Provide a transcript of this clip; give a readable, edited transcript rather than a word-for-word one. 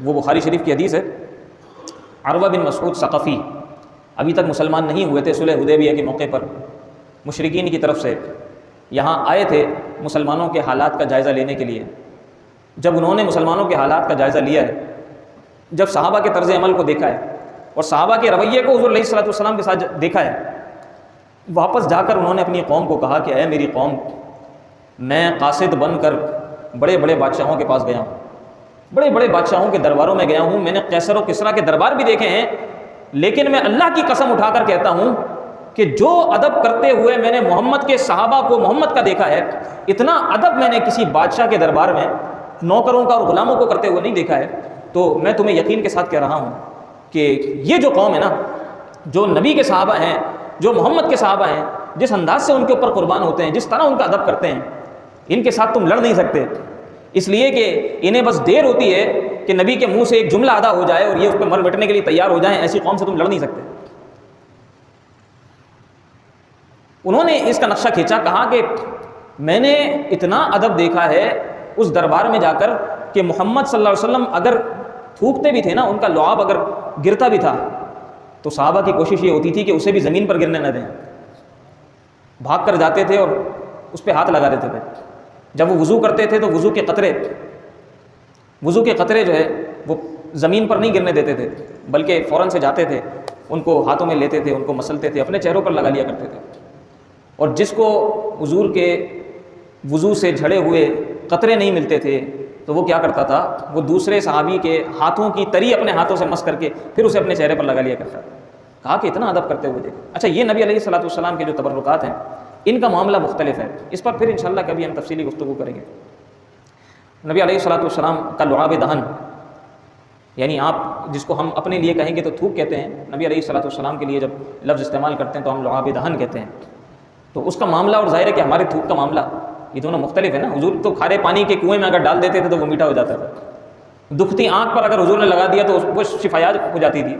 وہ بخاری شریف کی حدیث ہے، عروہ بن مسعود ثقفی ابھی تک مسلمان نہیں ہوئے تھے، صلح حدیبیہ کے موقع پر مشرکین کی طرف سے یہاں آئے تھے مسلمانوں کے حالات کا جائزہ لینے کے لیے۔ جب انہوں نے مسلمانوں کے حالات کا جائزہ لیا ہے، جب صحابہ کے طرز عمل کو دیکھا ہے اور صحابہ کے رویے کو حضور علیہ الصلوۃ والسلام کے ساتھ دیکھا ہے، واپس جا کر انہوں نے اپنی قوم کو کہا کہ اے میری قوم، میں قاصد بن کر بڑے بڑے بادشاہوں کے پاس گیا ہوں، بڑے بڑے بادشاہوں کے درباروں میں گیا ہوں، میں نے قیصر و کسریٰ کے دربار بھی دیکھے ہیں، لیکن میں اللہ کی قسم اٹھا کر کہتا ہوں کہ جو ادب کرتے ہوئے میں نے محمد کے صحابہ کو محمد کا دیکھا ہے، اتنا ادب میں نے کسی بادشاہ کے دربار میں نوکروں کا اور غلاموں کو کرتے ہوئے نہیں دیکھا ہے۔ تو میں تمہیں یقین کے ساتھ کہہ رہا ہوں کہ یہ جو قوم ہے نا، جو نبی کے صحابہ ہیں، جو محمد کے صحابہ ہیں، جس انداز سے ان کے اوپر قربان ہوتے ہیں، جس طرح ان کا ادب کرتے ہیں، ان کے ساتھ تم لڑ نہیں سکتے، اس لیے کہ انہیں بس دیر ہوتی ہے کہ نبی کے منہ سے ایک جملہ ادا ہو جائے اور یہ اس پہ مر مٹنے کے لیے تیار ہو جائیں۔ ایسی قوم سے تم لڑ نہیں سکتے۔ انہوں نے اس کا نقشہ کھینچا، کہا کہ میں نے اتنا ادب دیکھا ہے اس دربار میں جا کر کہ محمد صلی اللہ علیہ وسلم اگر تھوکتے بھی تھے نا، ان کا لعاب اگر گرتا بھی تھا تو صحابہ کی کوشش یہ ہوتی تھی کہ اسے بھی زمین پر گرنے نہ دیں، بھاگ کر جاتے تھے اور اس پہ ہاتھ لگا دیتے تھے۔ جب وہ وضو کرتے تھے تو وضو کے قطرے جو ہے وہ زمین پر نہیں گرنے دیتے تھے، بلکہ فوراً سے جاتے تھے، ان کو ہاتھوں میں لیتے تھے، ان کو مسلتے تھے، اپنے چہروں پر لگا لیا کرتے تھے۔ اور جس کو حضور کے وضو سے جھڑے ہوئے قطرے نہیں ملتے تھے تو وہ کیا کرتا تھا، وہ دوسرے صحابی کے ہاتھوں کی تری اپنے ہاتھوں سے مس کر کے پھر اسے اپنے چہرے پر لگا لیا کرتا تھا۔ کہا کہ اتنا ادب کرتے ہوئے دیکھا۔ اچھا، یہ نبی علیہ الصلوۃ والسلام کے جو تبرکات ہیں، ان کا معاملہ مختلف ہے، اس پر پھر انشاءاللہ کبھی ہم تفصیلی گفتگو کریں گے۔ نبی علیہ الصلوۃ والسلام کا لعاب دہن، یعنی آپ جس کو ہم اپنے لیے کہیں گے تو تھوک کہتے ہیں، نبی علیہ الصلوۃ والسلام کے لیے جب لفظ استعمال کرتے ہیں تو ہم لعاب دہن کہتے ہیں۔ تو اس کا معاملہ اور ظاہر ہے کہ ہمارے تھوک کا معاملہ یہ دونوں مختلف ہے نا۔ حضور تو کھارے پانی کے کنویں میں اگر ڈال دیتے تھے تو وہ میٹھا ہو جاتا تھا، دکھتی آنکھ پر اگر حضور نے لگا دیا تو وہ شفایاب ہو جاتی تھی۔